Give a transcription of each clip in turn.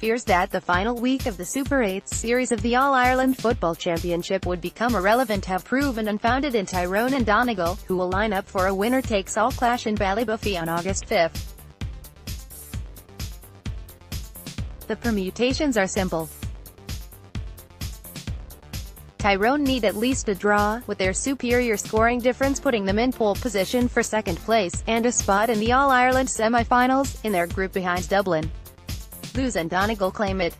fears that the final week of the Super 8 series of the All-Ireland Football Championship would become irrelevant have proven unfounded in Tyrone and Donegal, who will line up for a winner-takes-all clash in Ballybofey on August 5. The permutations are simple. Tyrone need at least a draw, with their superior scoring difference putting them in pole position for second place, and a spot in the All-Ireland semi-finals, in their group behind Dublin. Lose and Donegal claim it.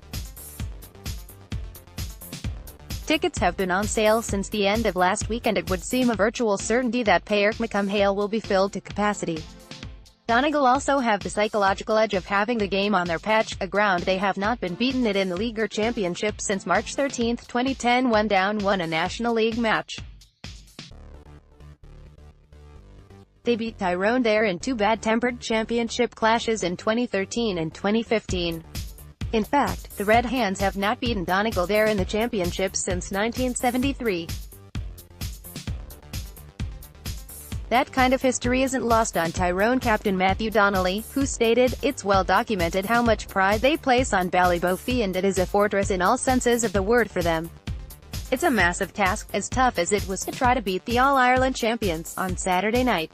Tickets have been on sale since the end of last week, and it would seem a virtual certainty that Páirc Macamhail will be filled to capacity. Donegal also have the psychological edge of having the game on their patch, a ground they have not been beaten at in the League or Championship since March 13, 2010 when Down won a National League match. They beat Tyrone there in two bad-tempered championship clashes in 2013 and 2015. In fact, the Red Hands have not beaten Donegal there in the championship since 1973. That kind of history isn't lost on Tyrone captain Matthew Donnelly, who stated, "It's well documented how much pride they place on Ballybofey, and it is a fortress in all senses of the word for them. It's a massive task, as tough as it was to try to beat the All-Ireland champions on Saturday night.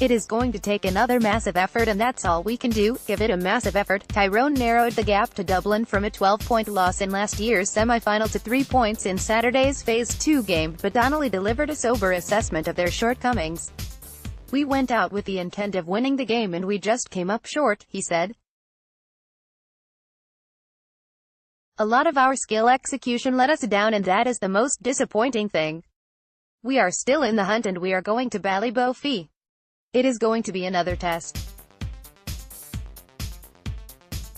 It is going to take another massive effort, and that's all we can do, give it a massive effort." Tyrone narrowed the gap to Dublin from a 12-point loss in last year's semi-final to 3 points in Saturday's Phase 2 game, but Donnelly delivered a sober assessment of their shortcomings. "We went out with the intent of winning the game and we just came up short," he said. "A lot of our skill execution let us down, and that is the most disappointing thing. We are still in the hunt and we are going to Ballybofey. It is going to be another test.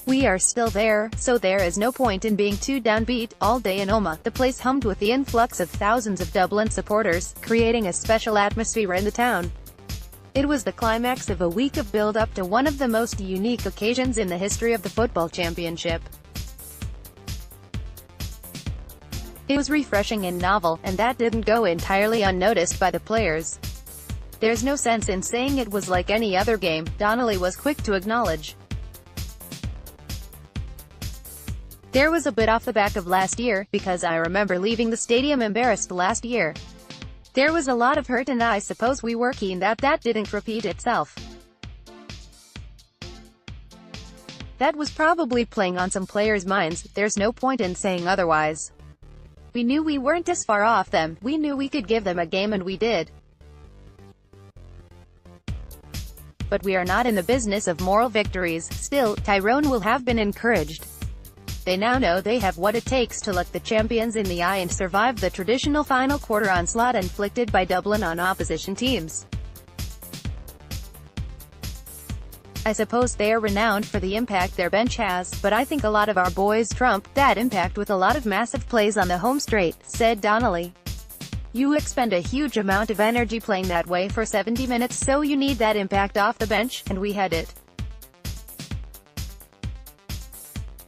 We are still there, so there is no point in being too downbeat." All day in Omagh, the place hummed with the influx of thousands of Dublin supporters, creating a special atmosphere in the town. It was the climax of a week of build-up to one of the most unique occasions in the history of the football championship. It was refreshing and novel, and that didn't go entirely unnoticed by the players. "There's no sense in saying it was like any other game," Donnelly was quick to acknowledge. "There was a bit off the back of last year, because I remember leaving the stadium embarrassed last year. There was a lot of hurt, and I suppose we were keen that that didn't repeat itself. That was probably playing on some players' minds, there's no point in saying otherwise. We knew we weren't as far off them, we knew we could give them a game, and we did. But we are not in the business of moral victories." Still, Tyrone will have been encouraged. They now know they have what it takes to look the champions in the eye and survive the traditional final quarter onslaught inflicted by Dublin on opposition teams. "I suppose they are renowned for the impact their bench has, but I think a lot of our boys trump that impact with a lot of massive plays on the home straight," said Donnelly. "You expend a huge amount of energy playing that way for 70 minutes, so you need that impact off the bench, and we had it.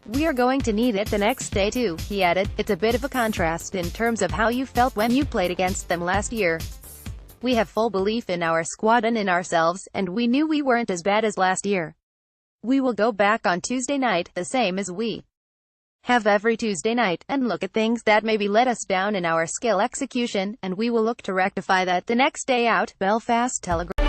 We are going to need it the next day too," he added. "It's a bit of a contrast in terms of how you felt when you played against them last year. We have full belief in our squad and in ourselves, and we knew we weren't as bad as last year. We will go back on Tuesday night, the same as we have every Tuesday night, and look at things that maybe let us down in our skill execution, and we will look to rectify that the next day out." Belfast Telegraph.